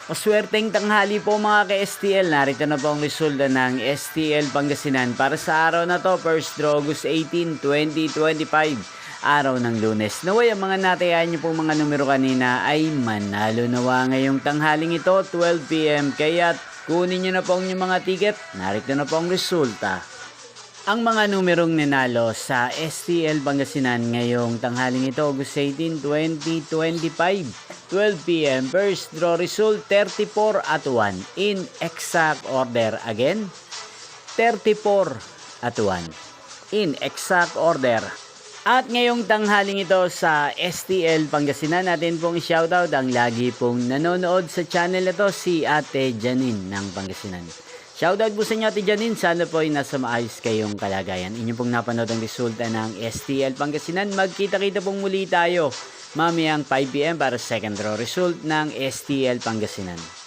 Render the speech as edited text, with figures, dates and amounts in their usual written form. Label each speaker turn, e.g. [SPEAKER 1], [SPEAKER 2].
[SPEAKER 1] Maswerteng tanghali po mga ka-STL. Narito na po ang resulta ng STL Pangasinan para sa araw na to, 1st August 18, 2025. Araw ng Lunes. Naway ang mga natayaan niyo pong mga numero kanina ay manalo nawa ngayong tanghaling ito, 12 PM. Kaya kunin niyo na po ang inyong mga ticket. Narito na po ang resulta. Ang mga numerong nanalo sa STL Pangasinan ngayong tanghaling ito, August 18, 2025, 12 PM. First draw result, 34 at 1. In exact order again, 34 at 1. In exact order. At ngayong tanghaling ito sa STL Pangasinan, natin pong i-shoutout ang lagi pong nanonood sa channel na to, si Ate Janine ng Pangasinan. Shoutout po sa inyo Ate Janine, sana po ay nasa maayos kayong kalagayan. Inyo pong napanood ang resulta ng STL Pangasinan. Magkita-kita pong muli tayo mamayang 5 PM para second draw result ng STL Pangasinan.